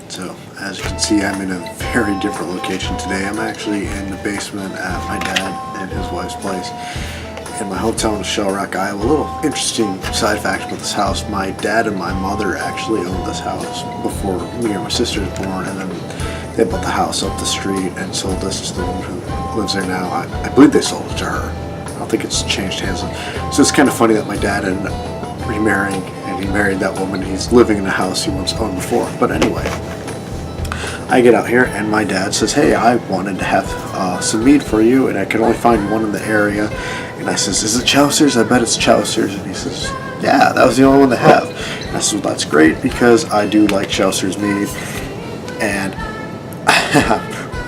So, as you can see, I'm in a very different location today. I'm actually in the basement at my dad and his wife's place in my hometown of Shell Rock, Iowa. A little interesting side fact about this house: my dad and my mother actually owned this house before me and my sister was born, and then they bought the house up the street and sold this to the woman who lives there now. I believe they sold it to her. I don't think it's changed hands. So it's kind of funny that my dad ended up remarrying, and he married that woman. He's living in a house he once owned before. But anyway, I get out here and my dad says, "Hey, I wanted to have some mead for you, and I could only find one in the area." And I says, "Is it Chaucer's? I bet it's Chaucer's." And he says, "Yeah, that was the only one to have." And I said, "Well, that's great, because I do like Chaucer's mead." And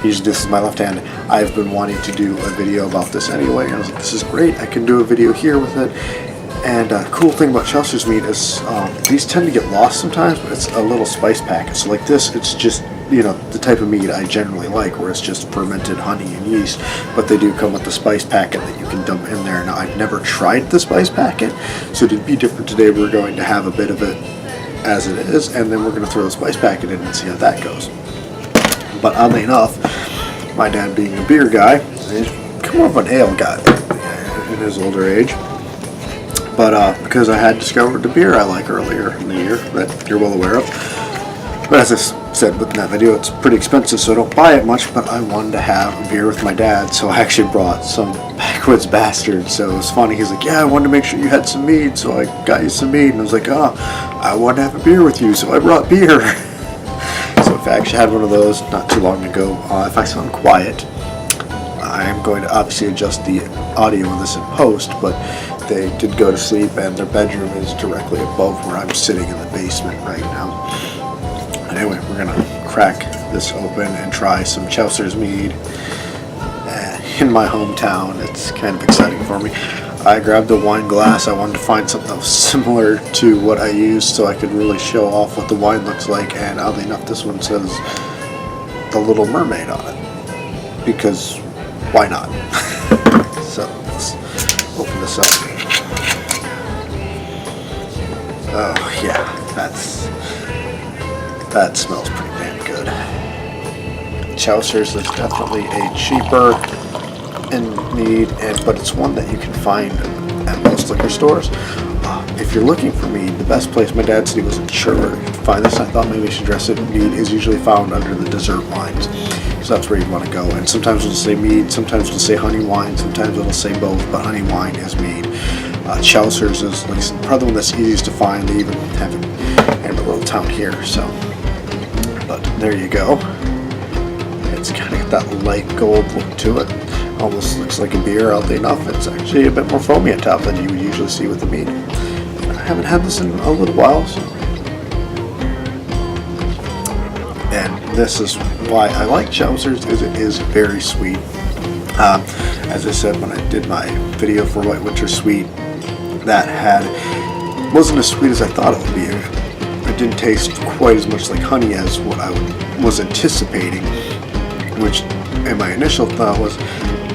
usually this is my left hand. I've been wanting to do a video about this anyway. And I was like, this is great. I can do a video here with it. And cool thing about Chaucer's mead is these tend to get lost sometimes, but it's a little spice packet. So like this, it's just, you know, the type of mead I generally like, where it's just fermented honey and yeast. But they do come with the spice packet that you can dump in there. Now, I've never tried the spice packet, so to be different today, we're going to have a bit of it as it is, and then we're going to throw the spice packet in and see how that goes. But oddly enough, my dad being a beer guy, he's more of an ale guy in his older age. But because I had discovered the beer I like earlier in the year that you're well aware of. But as I said within that video, it's pretty expensive, so I don't buy it much, but I wanted to have a beer with my dad, so I actually brought some Backwoods Bastard. So it was funny, he's like, "Yeah, I wanted to make sure you had some mead, so I got you some mead." And I was like, "Oh, I want to have a beer with you, so I brought beer." So if I actually had one of those not too long ago, if I sound quiet, I am going to obviously adjust the audio of this in post, but they did go to sleep, and their bedroom is directly above where I'm sitting in the basement right now. Anyway, we're going to crack this open and try some Chaucer's mead in my hometown. It's kind of exciting for me. I grabbed a wine glass. I wanted to find something that was similar to what I used so I could really show off what the wine looks like, and oddly enough, this one says The Little Mermaid on it, because why not? So let's open this up. Oh yeah, that smells pretty damn good. Chaucer's is definitely a cheaper in mead, but it's one that you can find at most liquor stores. If you're looking for mead, the best place, my dad said he wasn't sure where you could find this. I thought maybe I should address it. Mead is usually found under the dessert wines, so that's where you want to go. And sometimes it'll say mead, sometimes it'll say honey wine, sometimes it'll say both, but honey wine is mead. Chaucer's is like probably the one that's easiest to find. They even have it in a little town here. So, but there you go. It's kind of got that light gold look to it. Almost looks like a beer, oddly enough. It's actually a bit more foamy on top than you would usually see with the mead. I haven't had this in a little while, so. And this is why I like Chaucer's, is it is very sweet. As I said when I did my video for White Winter Sweet, wasn't as sweet as I thought it would be. It didn't taste quite as much like honey as what I was anticipating, which in my initial thought was,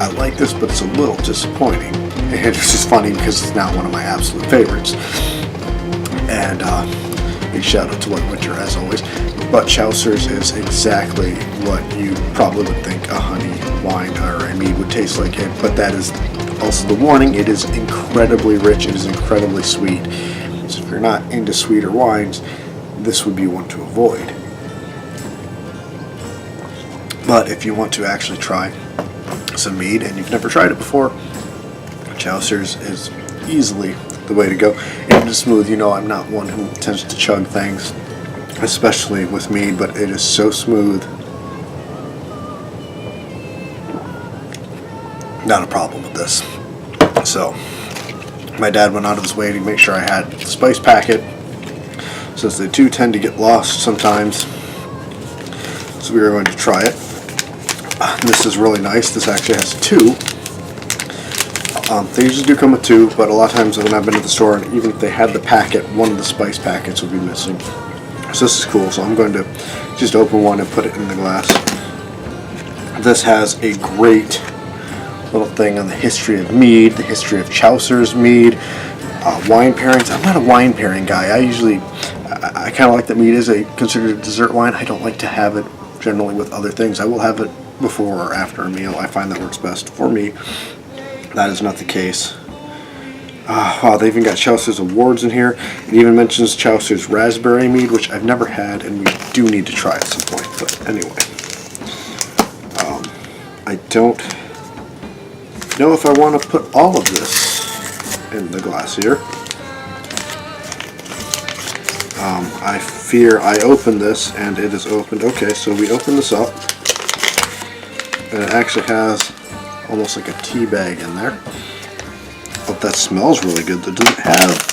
I like this, but it's a little disappointing. And it's just funny because it's now one of my absolute favorites. And big shout out to White Winter as always. But Chaucer's is exactly what you probably would think a honey wine or a mead would taste like it. But that is also the warning: it is incredibly rich. It is incredibly sweet. So if you're not into sweeter wines, this would be one to avoid. But if you want to actually try some mead and you've never tried it before, Chaucer's is easily the way to go. And it's smooth. You know, I'm not one who tends to chug things, especially with mead, but it is so smooth. Not a problem with this. So my dad went out of his way to make sure I had the spice packet, since they do tend to get lost sometimes. So we are going to try it. This is really nice. This actually has two. They usually do come with two, but a lot of times when I've been to the store, and even if they had the packet, one of the spice packets would be missing. So this is cool. So I'm going to just open one and put it in the glass. This has a great little thing on the history of mead, the history of Chaucer's mead, wine pairings. I'm not a wine pairing guy. I kind of like that Mead is considered a dessert wine. I don't like to have it generally with other things. I will have it before or after a meal. I find that works best for me. That is not the case. Wow, they even got Chaucer's awards in here. It even mentions Chaucer's raspberry mead, which I've never had, and we do need to try at some point. But anyway, I don't know if I want to put all of this in the glass here. I fear I opened this and it is opened. Okay, so we open this up, and it actually has almost like a tea bag in there. Oh, that smells really good. That doesn't have.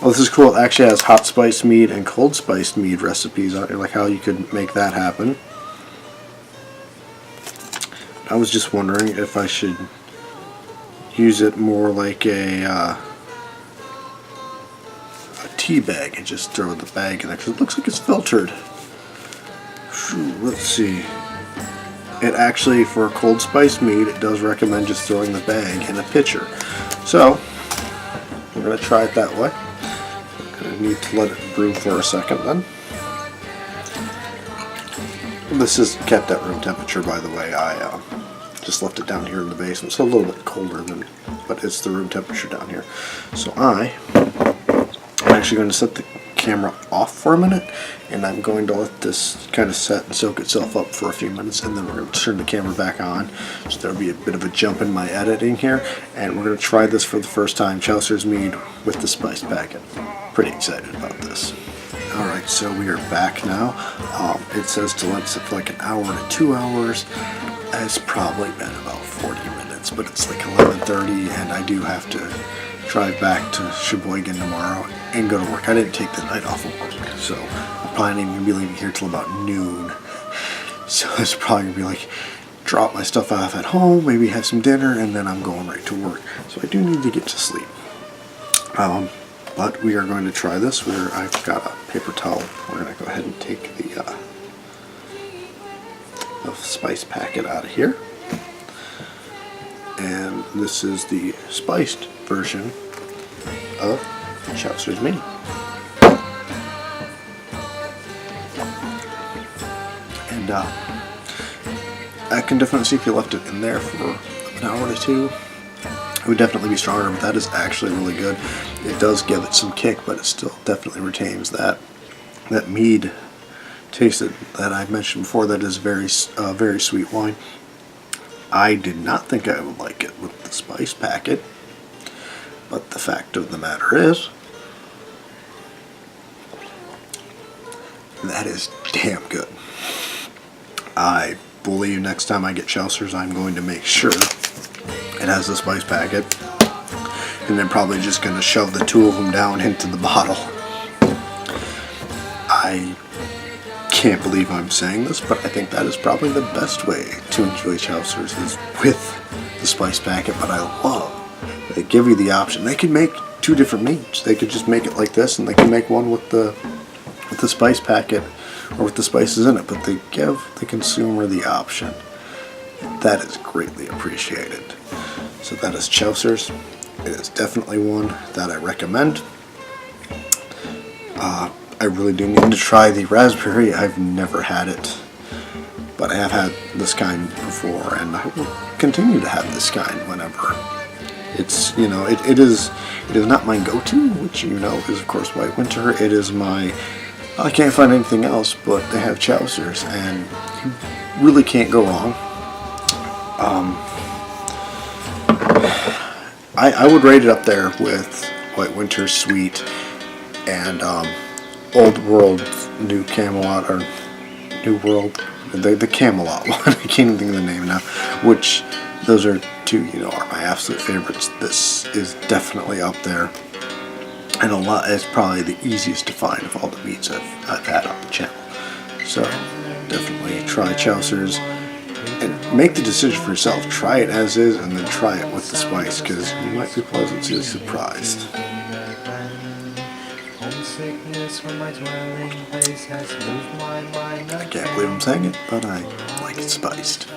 Oh, this is cool. It actually has hot spiced mead and cold spiced mead recipes on it, like how you could make that happen. I was just wondering if I should use it more like a tea bag and just throw the bag in there, because it looks like it's filtered. Let's see. It actually, for cold spiced mead, it does recommend just throwing the bag in a pitcher. So, we're going to try it that way. I need to let it brew for a second then. This is kept at room temperature, by the way. I just left it down here in the basement. It's a little bit colder than, but it's the room temperature down here. So I'm actually going to set the camera off for a minute, and I'm going to let this kind of set and soak itself up for a few minutes, and then we're going to turn the camera back on. So there'll be a bit of a jump in my editing here, and we're going to try this for the first time, Chaucer's Mead with the spiced packet. Pretty excited about this. Alright, so we are back now. It says to let it sit for like an hour to 2 hours. It's probably been about 40 minutes, but it's like 11:30, and I do have to drive back to Sheboygan tomorrow and go to work. I didn't take the night off of work, so I'm probably not even going to be leaving here till about noon. So it's probably going to be like, drop my stuff off at home, maybe have some dinner, and then I'm going right to work. So I do need to get to sleep. But we are going to try this. I've got a paper towel. We're going to go ahead and take the spice packet out of here. And this is the spiced version of Chaucer's Mead. And I can definitely see if you left it in there for an hour or two, it would definitely be stronger, but that is actually really good. It does give it some kick, but it still definitely retains that mead taste that I mentioned before. That is very sweet wine. I did not think I would like it with the spice packet, but the fact of the matter is, that is damn good. I believe next time I get Chaucer's, I'm going to make sure it has the spice packet, and then probably just going to shove the two of them down into the bottle. I can't believe I'm saying this, but I think that is probably the best way to enjoy Chaucer's, is with the spice packet. But I love they give you the option. They could make two different meads. They could just make it like this, and they can make one with the spice packet or with the spices in it, but they give the consumer the option. That is greatly appreciated. So that is Chaucer's. It is definitely one that I recommend. I really do need to try the raspberry. I've never had it, but I have had this kind before, and I will continue to have this kind whenever. It's, you know, it is not my go-to, which, you know, is of course White Winter. It is my, I can't find anything else, but they have Chaucer's, and you really can't go wrong. I would rate it up there with White Winter Sweet and Old World New Camelot, or New World, the Camelot one. I can't even think of the name now. Which those are two, you know, are my absolute favorites. This is definitely up there, and it's probably the easiest to find of all the meats I've had on the channel. So definitely try Chaucer's. And make the decision for yourself. Try it as is, and then try it with the spice, because you might be pleasantly surprised. I can't believe I'm saying it, but I like it spiced.